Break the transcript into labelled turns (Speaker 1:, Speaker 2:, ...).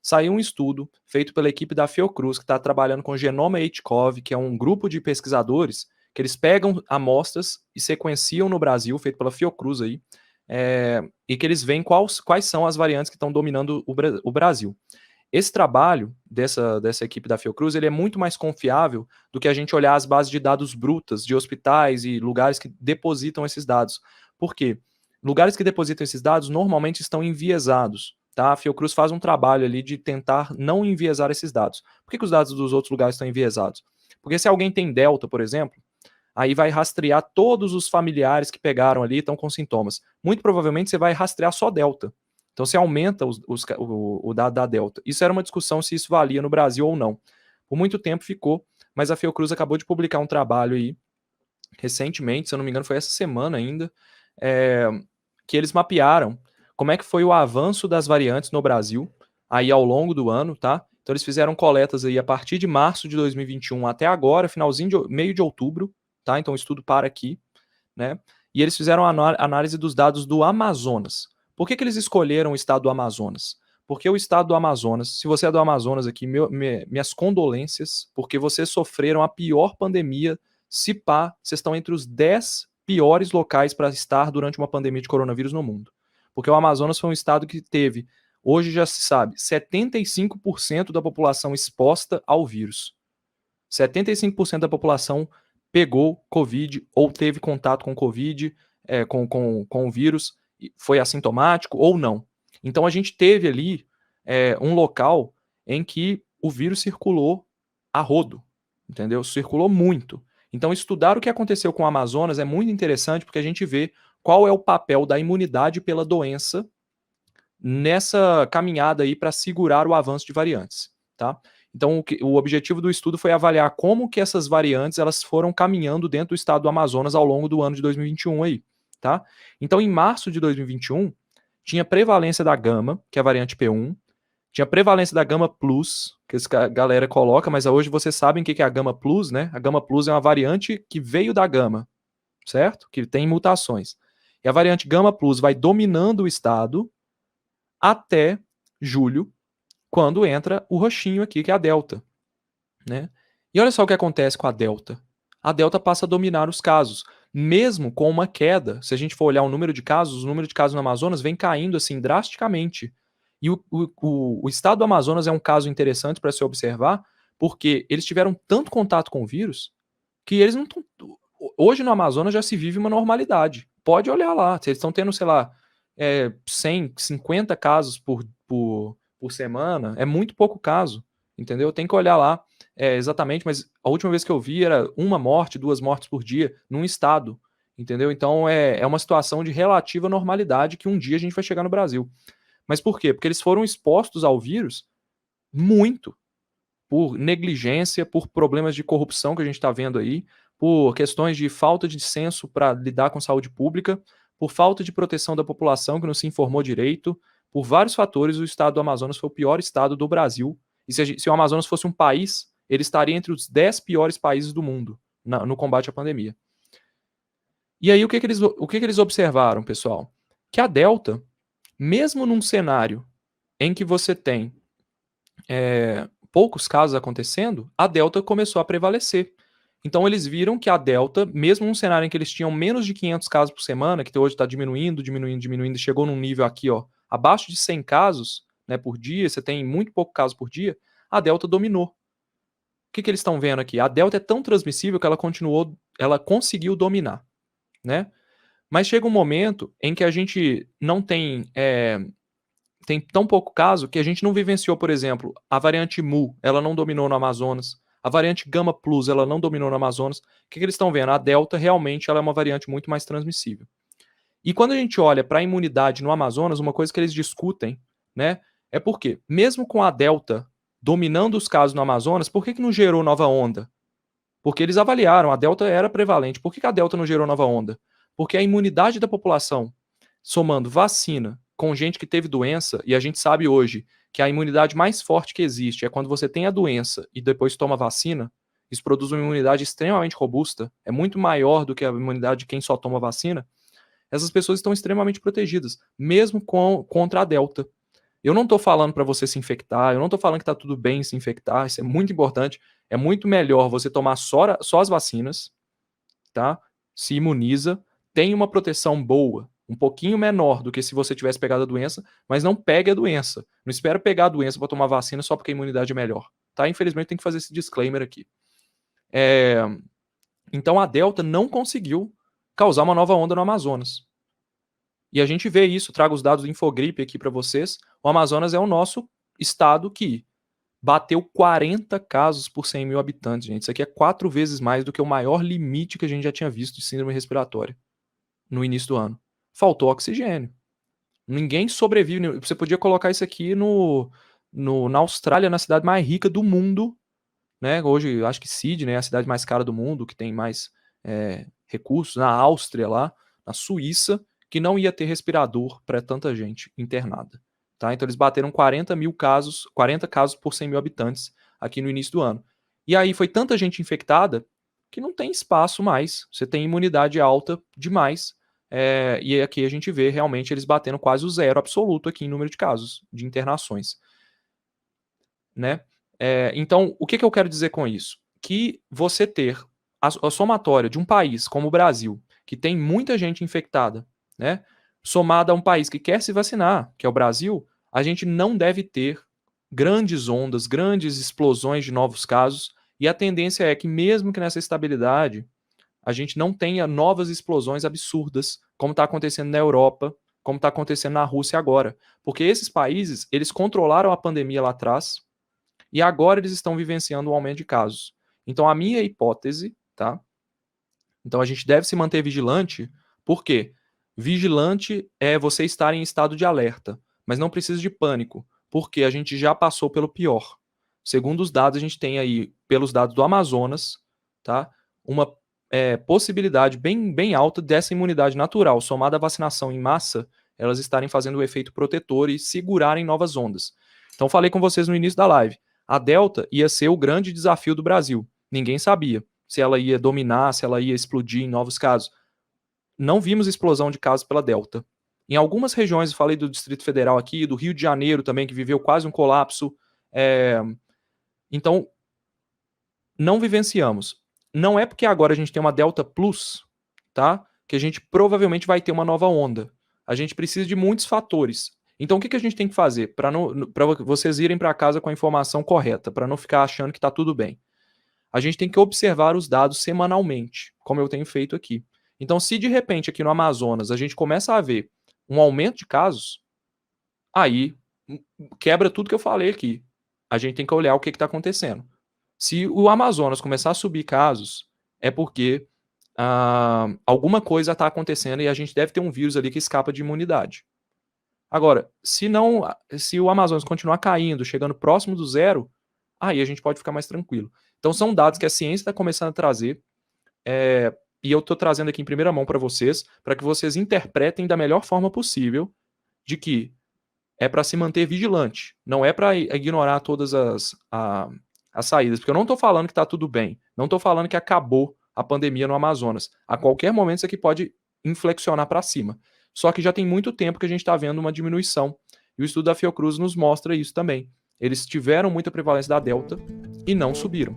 Speaker 1: saiu um estudo feito pela equipe da Fiocruz, que está trabalhando com Genoma HCOV, que é um grupo de pesquisadores que eles pegam amostras e sequenciam no Brasil, feito pela Fiocruz aí, e que eles veem quais são as variantes que estão dominando o Brasil. Esse trabalho dessa equipe da Fiocruz, ele é muito mais confiável do que a gente olhar as bases de dados brutas de hospitais e lugares que depositam esses dados. Por quê? Lugares que depositam esses dados normalmente estão enviesados. Tá? A Fiocruz faz um trabalho ali de tentar não enviesar esses dados. Por que os dados dos outros lugares estão enviesados? Porque se alguém tem Delta, por exemplo, aí vai rastrear todos os familiares que pegaram ali e estão com sintomas. Muito provavelmente você vai rastrear só Delta. Então você aumenta o dado da Delta. Isso era uma discussão se isso valia no Brasil ou não. Por muito tempo ficou, mas a Fiocruz acabou de publicar um trabalho aí, recentemente, se eu não me engano foi essa semana ainda, que eles mapearam como é que foi o avanço das variantes no Brasil, aí ao longo do ano, tá? Então eles fizeram coletas aí a partir de março de 2021 até agora, meio de outubro, tá? Então o estudo para aqui, né? E eles fizeram a análise dos dados do Amazonas. Por que eles escolheram o estado do Amazonas? Porque o estado do Amazonas, se você é do Amazonas aqui, minhas condolências, porque vocês sofreram a pior pandemia. Se pá, vocês estão entre os 10 piores locais para estar durante uma pandemia de coronavírus no mundo. Porque o Amazonas foi um estado que teve, hoje já se sabe, 75% da população exposta ao vírus. 75% da população pegou Covid ou teve contato com Covid, com o vírus, foi assintomático ou não. Então a gente teve ali um local em que o vírus circulou a rodo, entendeu? Circulou muito. Então estudar o que aconteceu com o Amazonas é muito interessante porque a gente vê qual é o papel da imunidade pela doença nessa caminhada aí para segurar o avanço de variantes, tá? Então, o objetivo do estudo foi avaliar como que essas variantes elas foram caminhando dentro do estado do Amazonas ao longo do ano de 2021 aí, tá? Então, em março de 2021, tinha prevalência da gama, que é a variante P1, tinha prevalência da gama plus, que a galera coloca, mas hoje vocês sabem o que é a gama plus, né? A gama plus é uma variante que veio da gama, certo? Que tem mutações. E a variante gama plus vai dominando o estado até julho, quando entra o roxinho aqui, que é a Delta, né? E olha só o que acontece com a Delta. A Delta passa a dominar os casos, mesmo com uma queda. Se a gente for olhar o número de casos no Amazonas vem caindo assim drasticamente. E o estado do Amazonas é um caso interessante para se observar, porque eles tiveram tanto contato com o vírus que eles não estão. Hoje no Amazonas já se vive uma normalidade. Pode olhar lá. Se eles estão tendo, sei lá, 100, 50 casos por semana, é muito pouco caso, entendeu? Tem que olhar lá exatamente, mas a última vez que eu vi era 1 morte, 2 mortes por dia num estado, entendeu? Então é uma situação de relativa normalidade que um dia a gente vai chegar no Brasil. Mas por quê? Porque eles foram expostos ao vírus muito, por negligência, por problemas de corrupção que a gente está vendo aí, por questões de falta de senso para lidar com saúde pública, por falta de proteção da população que não se informou direito, por vários fatores, o estado do Amazonas foi o pior estado do Brasil. E se o Amazonas fosse um país, ele estaria entre os 10 piores países do mundo no combate à pandemia. E aí, o que eles observaram, pessoal? Que a Delta, mesmo num cenário em que você tem poucos casos acontecendo, a Delta começou a prevalecer. Então eles viram que a Delta, mesmo num cenário em que eles tinham menos de 500 casos por semana, que hoje está diminuindo, chegou num nível aqui, ó, abaixo de 100 casos, né, por dia, você tem muito pouco caso por dia, a Delta dominou. O que eles estão vendo aqui? A Delta é tão transmissível que ela conseguiu dominar, né? Mas chega um momento em que a gente não tem tão pouco caso que a gente não vivenciou, por exemplo, a variante Mu, ela não dominou no Amazonas. A variante Gama Plus, ela não dominou no Amazonas. O que eles estão vendo? A Delta realmente ela é uma variante muito mais transmissível. E quando a gente olha para a imunidade no Amazonas, uma coisa que eles discutem, né, é porque, mesmo com a Delta dominando os casos no Amazonas, por que não gerou nova onda? Porque eles avaliaram, a Delta era prevalente. Por que a Delta não gerou nova onda? Porque a imunidade da população, somando vacina com gente que teve doença, e a gente sabe hoje que a imunidade mais forte que existe é quando você tem a doença e depois toma vacina, isso produz uma imunidade extremamente robusta, é muito maior do que a imunidade de quem só toma vacina. Essas pessoas estão extremamente protegidas, mesmo contra a Delta. Eu não tô falando para você se infectar, eu não tô falando que tá tudo bem se infectar, isso é muito importante. É muito melhor você tomar só as vacinas, tá? Se imuniza, tem uma proteção boa, um pouquinho menor do que se você tivesse pegado a doença, mas não pegue a doença. Não espera pegar a doença para tomar vacina só porque a imunidade é melhor, tá? Infelizmente tem que fazer esse disclaimer aqui. Então a Delta não conseguiu causar uma nova onda no Amazonas. E a gente vê isso, trago os dados do Infogripe aqui para vocês. O Amazonas é o nosso estado que bateu 40 casos por 100 mil habitantes, gente. Isso aqui é 4 vezes mais do que o maior limite que a gente já tinha visto de síndrome respiratória no início do ano. Faltou oxigênio. Ninguém sobrevive. Você podia colocar isso aqui na Austrália, na cidade mais rica do mundo, né? Hoje, acho que Sydney é a cidade mais cara do mundo, que tem mais recursos. Na Áustria, lá, na Suíça, que não ia ter respirador para tanta gente internada. Tá? Então, eles bateram 40 casos por 100 mil habitantes aqui no início do ano. E aí foi tanta gente infectada que não tem espaço mais. Você tem imunidade alta demais. E aqui a gente vê realmente eles batendo quase o zero absoluto aqui em número de casos, de internações. Né? Então, o que eu quero dizer com isso? Que você ter a somatória de um país como o Brasil, que tem muita gente infectada, né, somada a um país que quer se vacinar, que é o Brasil, a gente não deve ter grandes ondas, grandes explosões de novos casos, e a tendência é que mesmo que nessa estabilidade, a gente não tenha novas explosões absurdas, como está acontecendo na Europa, como está acontecendo na Rússia agora. Porque esses países, eles controlaram a pandemia lá atrás, e agora eles estão vivenciando um aumento de casos. Então, a minha hipótese, tá? Então, a gente deve se manter vigilante, por quê? Vigilante é você estar em estado de alerta, mas não precisa de pânico, porque a gente já passou pelo pior. Segundo os dados, a gente tem aí, pelos dados do Amazonas, tá? Uma possibilidade bem alta dessa imunidade natural, somada à vacinação em massa, elas estarem fazendo o efeito protetor e segurarem novas ondas. Então, falei com vocês no início da live. A Delta ia ser o grande desafio do Brasil. Ninguém sabia se ela ia dominar, se ela ia explodir em novos casos. Não vimos explosão de casos pela Delta. Em algumas regiões, eu falei do Distrito Federal aqui, do Rio de Janeiro também, que viveu quase um colapso. Então, não vivenciamos. Não é porque agora a gente tem uma Delta Plus, tá? Que a gente provavelmente vai ter uma nova onda. A gente precisa de muitos fatores. Então, o que a gente tem que fazer para vocês irem para casa com a informação correta, para não ficar achando que está tudo bem? A gente tem que observar os dados semanalmente, como eu tenho feito aqui. Então, se de repente aqui no Amazonas a gente começa a ver um aumento de casos, aí quebra tudo que eu falei aqui. A gente tem que olhar o que está acontecendo. Se o Amazonas começar a subir casos, é porque alguma coisa está acontecendo e a gente deve ter um vírus ali que escapa de imunidade. Agora, se o Amazonas continuar caindo, chegando próximo do zero, aí a gente pode ficar mais tranquilo. Então são dados que a ciência está começando a trazer, e eu estou trazendo aqui em primeira mão para vocês, para que vocês interpretem da melhor forma possível de que é para se manter vigilante, não é para ignorar todas as saídas, porque eu não estou falando que está tudo bem, não estou falando que acabou a pandemia no Amazonas. A qualquer momento isso aqui pode inflexionar para cima. Só que já tem muito tempo que a gente está vendo uma diminuição. E o estudo da Fiocruz nos mostra isso também. Eles tiveram muita prevalência da Delta e não subiram.